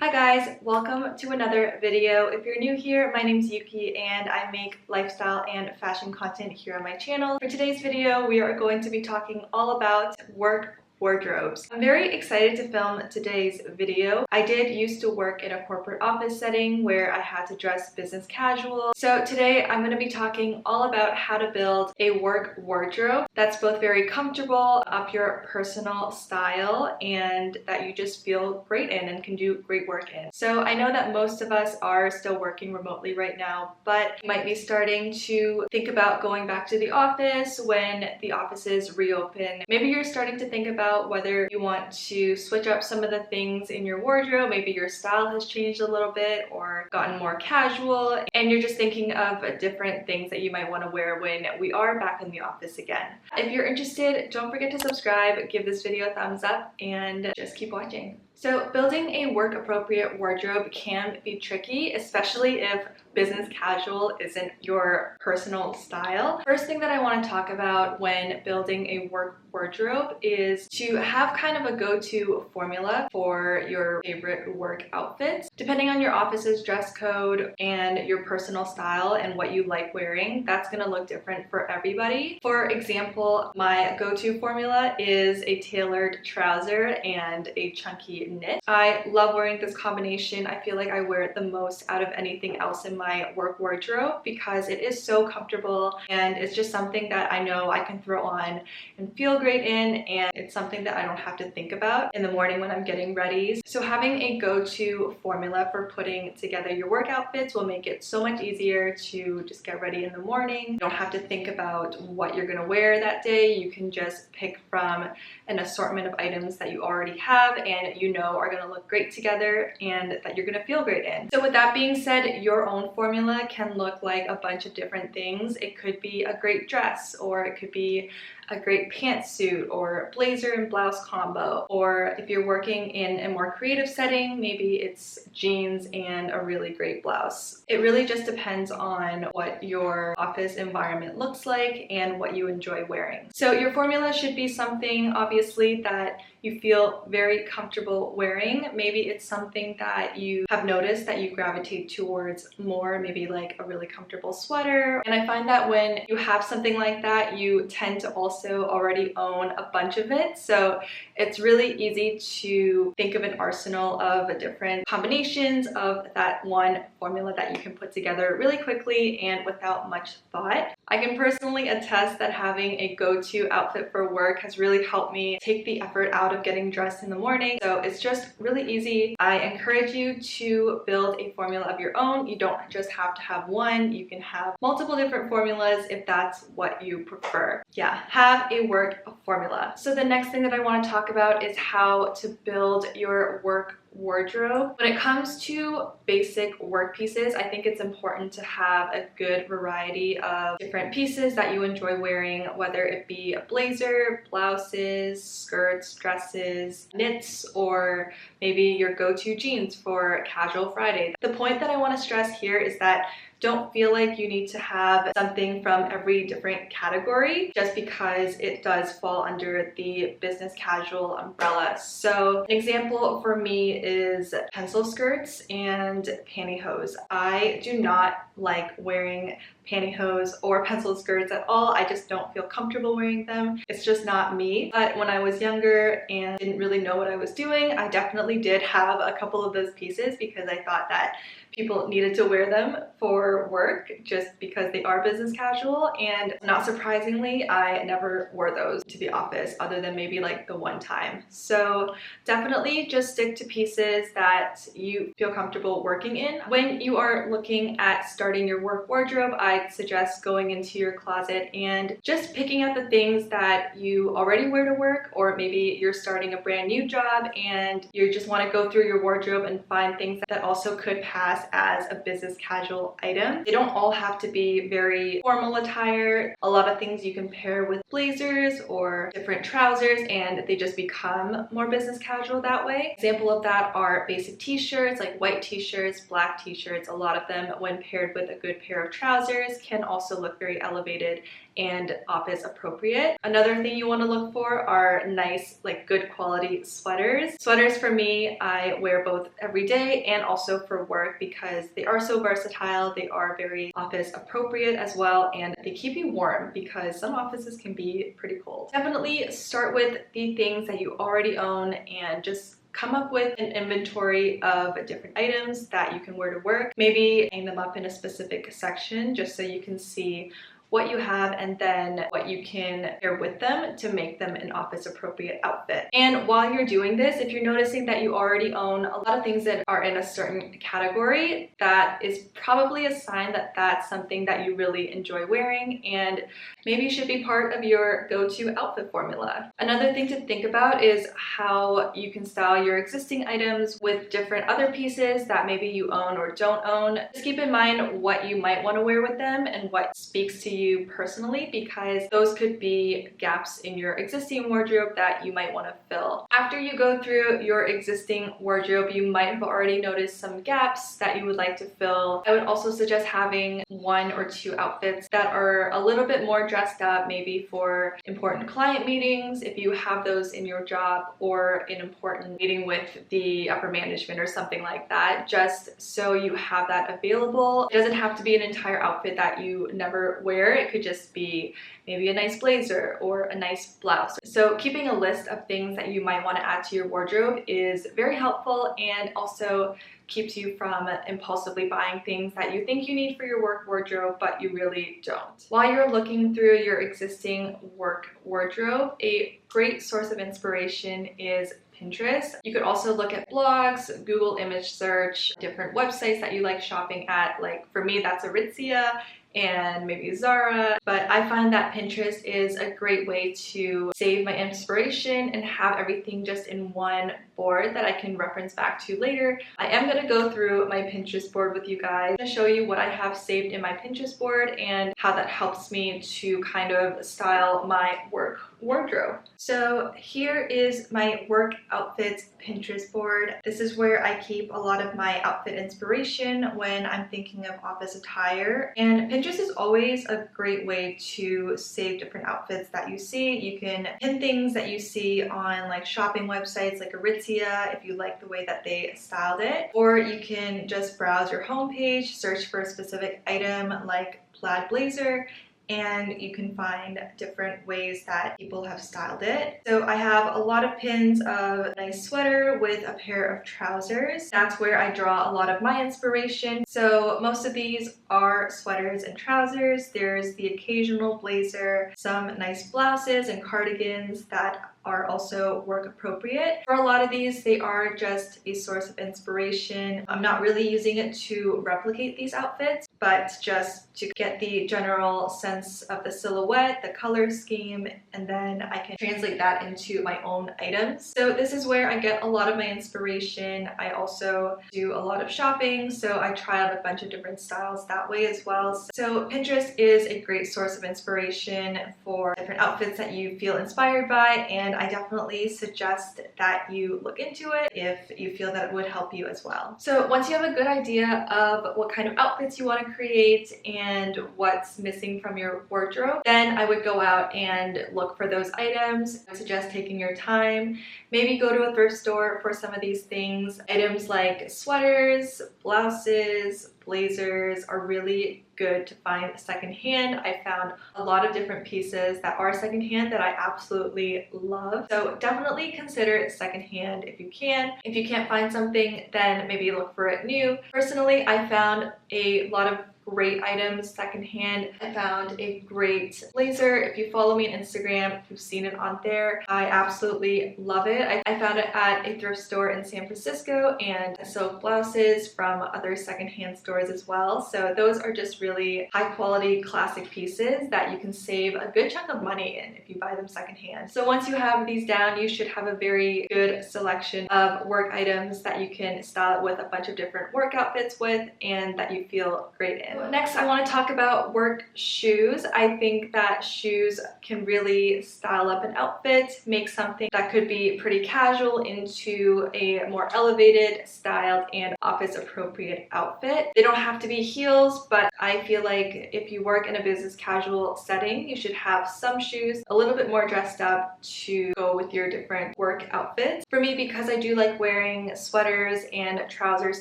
Hi guys, welcome to another video. If you're new here, my name's Yuki and I make lifestyle and fashion content here on my channel. For today's video, we are going to be talking all about work wardrobes. I'm very excited to film today's video. I did used to work in a corporate office setting where I had to dress business casual. So today I'm going to be talking all about how to build a work wardrobe that's both very comfortable, up your personal style, and that you just feel great in and can do great work in. So I know that most of us are still working remotely right now, but you might be starting to think about going back to the office when the offices reopen. Maybe you're starting to think about whether you want to switch up some of the things in your wardrobe. Maybe your style has changed a little bit or gotten more casual, and you're just thinking of different things that you might want to wear when we are back in the office again. If you're interested, don't forget to subscribe, give this video a thumbs up, and just keep watching. So building a work-appropriate wardrobe can be tricky, especially if business casual isn't your personal style. First thing that I want to talk about when building a work wardrobe is to have kind of a go-to formula for your favorite work outfits. Depending on your office's dress code and your personal style and what you like wearing, that's going to look different for everybody. For example, my go-to formula is a tailored trouser and a chunky knit. I love wearing this combination. I feel like I wear it the most out of anything else in my work wardrobe because it is so comfortable and it's just something that I know I can throw on and feel great in, and it's something that I don't have to think about in the morning when I'm getting ready. So having a go-to formula for putting together your work outfits will make it so much easier to just get ready in the morning. You don't have to think about what you're going to wear that day. You can just pick from an assortment of items that you already have and you know are going to look great together and that you're going to feel great in. So with that being said, your own formula can look like a bunch of different things. It could be a great dress, or it could be a great pantsuit or blazer and blouse combo, or if you're working in a more creative setting, maybe it's jeans and a really great blouse. It really just depends on what your office environment looks like and what you enjoy wearing. So your formula should be something obviously that you feel very comfortable wearing. Maybe it's something that you have noticed that you gravitate towards more, maybe like a really comfortable sweater. And I find that when you have something like that, you tend to also already own a bunch of it. So it's really easy to think of an arsenal of different combinations of that one formula that you can put together really quickly and without much thought. I can personally attest that having a go-to outfit for work has really helped me take the effort out of getting dressed in the morning. So it's just really easy. I encourage you to build a formula of your own. You don't just have to have one. You can have multiple different formulas if that's what you prefer. Yeah, have a work formula. So the next thing that I want to talk about is how to build your work wardrobe. When it comes to basic work pieces, I think it's important to have a good variety of different pieces that you enjoy wearing, whether it be a blazer, blouses, skirts, dresses, knits, or maybe your go-to jeans for casual Friday. The point that I want to stress here is that don't feel like you need to have something from every different category just because it does fall under the business casual umbrella. So an example for me is pencil skirts and pantyhose. I do not like wearing pantyhose or pencil skirts at all. I just don't feel comfortable wearing them. It's just not me. But when I was younger and didn't really know what I was doing, I definitely did have a couple of those pieces because I thought that people needed to wear them for work just because they are business casual, and not surprisingly, I never wore those to the office other than maybe like the one time. So definitely just stick to pieces that you feel comfortable working in. When you are looking at starting your work wardrobe, I'd suggest going into your closet and just picking out the things that you already wear to work, or maybe you're starting a brand new job and you just want to go through your wardrobe and find things that also could pass as a business casual item. They don't all have to be very formal attire. A lot of things you can pair with blazers or different trousers and they just become more business casual that way. Example of that are basic t-shirts, like white t-shirts, black t-shirts, a lot of them when paired with a good pair of trousers pieces can also look very elevated and office appropriate. Another thing you want to look for are nice, like good quality sweaters. Sweaters for me, I wear both every day and also for work because they are so versatile. They are very office appropriate as well, and they keep you warm because some offices can be pretty cold. Definitely start with the things that you already own and just come up with an inventory of different items that you can wear to work. Maybe hang them up in a specific section just so you can see what you have and then what you can pair with them to make them an office appropriate outfit. And while you're doing this, if you're noticing that you already own a lot of things that are in a certain category, that is probably a sign that that's something that you really enjoy wearing and maybe should be part of your go-to outfit formula. Another thing to think about is how you can style your existing items with different other pieces that maybe you own or don't own. Just keep in mind what you might want to wear with them and what speaks to you personally, because those could be gaps in your existing wardrobe that you might want to fill. After you go through your existing wardrobe, you might have already noticed some gaps that you would like to fill. I would also suggest having 1 or 2 outfits that are a little bit more dressed up, maybe for important client meetings if you have those in your job, or an important meeting with the upper management or something like that, just so you have that available. It doesn't have to be an entire outfit that you never wear. It could just be maybe a nice blazer or a nice blouse. So keeping a list of things that you might want to add to your wardrobe is very helpful and also keeps you from impulsively buying things that you think you need for your work wardrobe, but you really don't. While you're looking through your existing work wardrobe, a great source of inspiration is Pinterest. You could also look at blogs, Google image search, different websites that you like shopping at. Like for me, that's Aritzia and maybe Zara, but I find that Pinterest is a great way to save my inspiration and have everything just in one board that I can reference back to later. I am going to go through my Pinterest board with you guys to show you what I have saved in my Pinterest board and how that helps me to kind of style my work wardrobe. So here is my work outfits Pinterest board. This is where I keep a lot of my outfit inspiration when I'm thinking of office attire. And Pinterest is always a great way to save different outfits that you see. You can pin things that you see on like shopping websites like Aritzia if you like the way that they styled it, or you can just browse your homepage, search for a specific item like plaid blazer, and you can find different ways that people have styled it. So I have a lot of pins of a nice sweater with a pair of trousers. That's where I draw a lot of my inspiration. So most of these are sweaters and trousers. There's the occasional blazer, some nice blouses and cardigans that are also work appropriate. For a lot of these, they are just a source of inspiration. I'm not really using it to replicate these outfits, but just to get the general sense of the silhouette, the color scheme, and then I can translate that into my own items. So this is where I get a lot of my inspiration. I also do a lot of shopping, so I try out a bunch of different styles that way as well. So Pinterest is a great source of inspiration for different outfits that you feel inspired by, and I definitely suggest that you look into it if you feel that it would help you as well. So once you have a good idea of what kind of outfits you want to create and what's missing from your wardrobe, then I would go out and look for those items. I suggest taking your time. Maybe go to a thrift store for some of these things. Items like sweaters, blouses, blazers are really good to find secondhand. I found a lot of different pieces that are secondhand that I absolutely love. So definitely consider secondhand if you can. If you can't find something, then maybe look for it new. Personally, I found a lot of great items secondhand. I found a great blazer. If you follow me on Instagram, you've seen it on there. I absolutely love it. I found it at a thrift store in San Francisco, and silk blouses from other secondhand stores as well. So those are just really high quality classic pieces that you can save a good chunk of money in if you buy them secondhand. So once you have these down, you should have a very good selection of work items that you can style it with a bunch of different work outfits with and that you feel great in. Next, I want to talk about work shoes. I think that shoes can really style up an outfit, make something that could be pretty casual into a more elevated, styled, and office appropriate outfit. They don't have to be heels, but I feel like if you work in a business casual setting, you should have some shoes a little bit more dressed up to go with your different work outfits. For me, because I do like wearing sweaters and trousers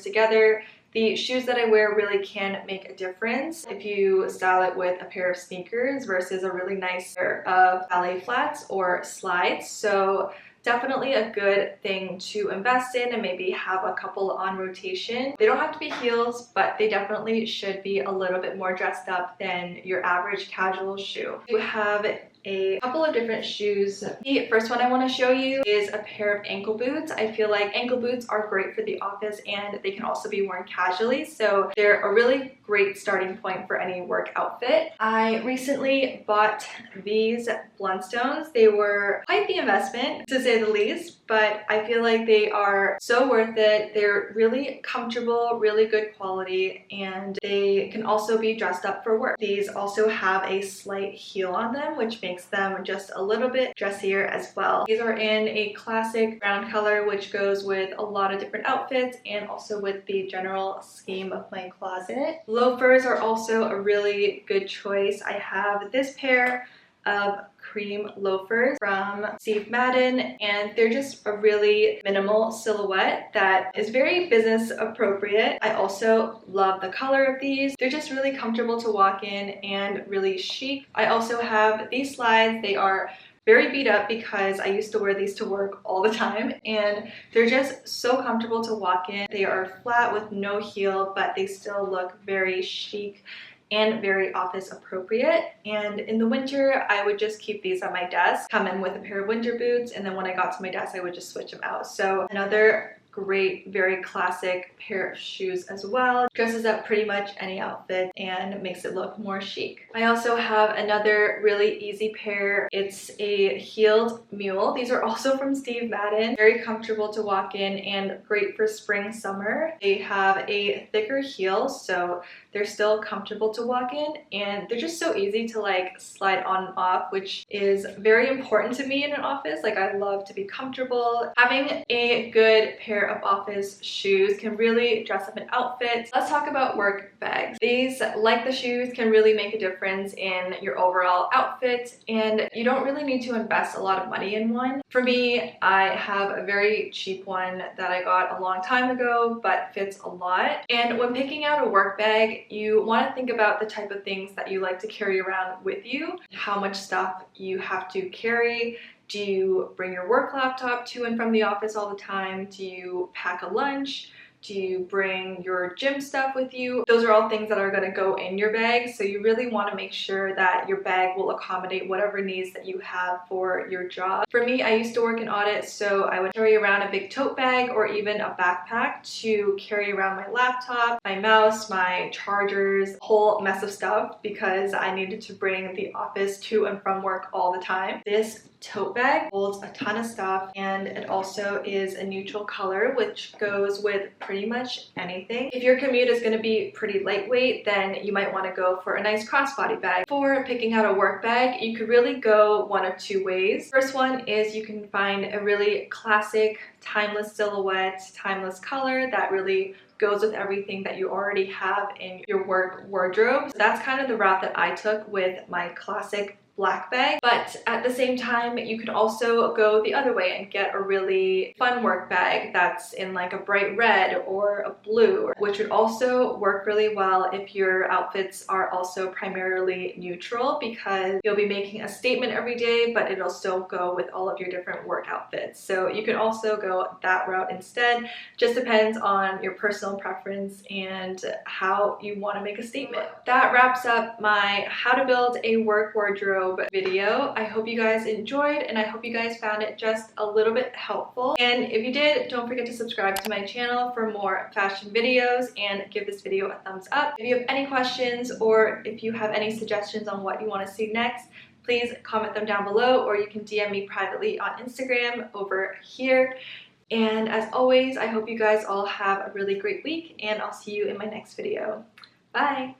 together, the shoes that I wear really can make a difference if you style it with a pair of sneakers versus a really nice pair of ballet flats or slides. So definitely a good thing to invest in and maybe have a couple on rotation. They don't have to be heels, but they definitely should be a little bit more dressed up than your average casual shoe. You have a couple of different shoes. The first one I want to show you is a pair of ankle boots. I feel like ankle boots are great for the office and they can also be worn casually, so they're a really great starting point for any work outfit. I recently bought these Blundstones. They were quite the investment, to say the least, but I feel like they are so worth it. They're really comfortable, really good quality, and they can also be dressed up for work. These also have a slight heel on them, which makes them just a little bit dressier as well. These are in a classic brown color, which goes with a lot of different outfits and also with the general scheme of my closet. Loafers are also a really good choice. I have this pair of cream loafers from Steve Madden, and they're just a really minimal silhouette that is very business appropriate. I also love the color of these. They're just really comfortable to walk in and really chic. I also have these slides. They are very beat up because I used to wear these to work all the time, and they're just so comfortable to walk in. They are flat with no heel, but they still look very chic and very office appropriate. And in the winter, I would just keep these at my desk, come in with a pair of winter boots, and then when I got to my desk, I would just switch them out. So another great, very classic pair of shoes as well. Dresses up pretty much any outfit and makes it look more chic. I also have another really easy pair. It's a heeled mule. These are also from Steve Madden. Very comfortable to walk in and great for spring, summer. They have a thicker heel, so they're still comfortable to walk in, and they're just so easy to like slide on and off, which is very important to me in an office. Like, I love to be comfortable. Having a good pair of office shoes can really dress up an outfit. Let's talk about work bags. These, like the shoes, can really make a difference in your overall outfit, and you don't really need to invest a lot of money in one. For me, I have a very cheap one that I got a long time ago, but fits a lot. And when picking out a work bag, you want to think about the type of things that you like to carry around with you, how much stuff you have to carry. Do you bring your work laptop to and from the office all the time? Do you pack a lunch? Do you bring your gym stuff with you? Those are all things that are going to go in your bag, so you really want to make sure that your bag will accommodate whatever needs that you have for your job. For me, I used to work in audit, so I would carry around a big tote bag or even a backpack to carry around my laptop, my mouse, my chargers, a whole mess of stuff because I needed to bring the office to and from work all the time. This tote bag holds a ton of stuff, and it also is a neutral color, which goes with pretty much anything. If your commute is going to be pretty lightweight, then you might want to go for a nice crossbody bag. For picking out a work bag, you could really go one of two ways. First one is you can find a really classic, timeless silhouette, timeless color that really goes with everything that you already have in your work wardrobe. So that's kind of the route that I took with my classic black bag, but at the same time you could also go the other way and get a really fun work bag that's in like a bright red or a blue, which would also work really well if your outfits are also primarily neutral, because you'll be making a statement every day, but it'll still go with all of your different work outfits. So you can also go that route instead. Just depends on your personal preference and how you want to make a statement. That wraps up my how to build a work wardrobe video. I hope you guys enjoyed, and I hope you guys found it just a little bit helpful. And if you did, don't forget to subscribe to my channel for more fashion videos and give this video a thumbs up. If you have any questions or if you have any suggestions on what you want to see next, please comment them down below, or you can DM me privately on Instagram over here. And as always, I hope you guys all have a really great week, and I'll see you in my next video. Bye!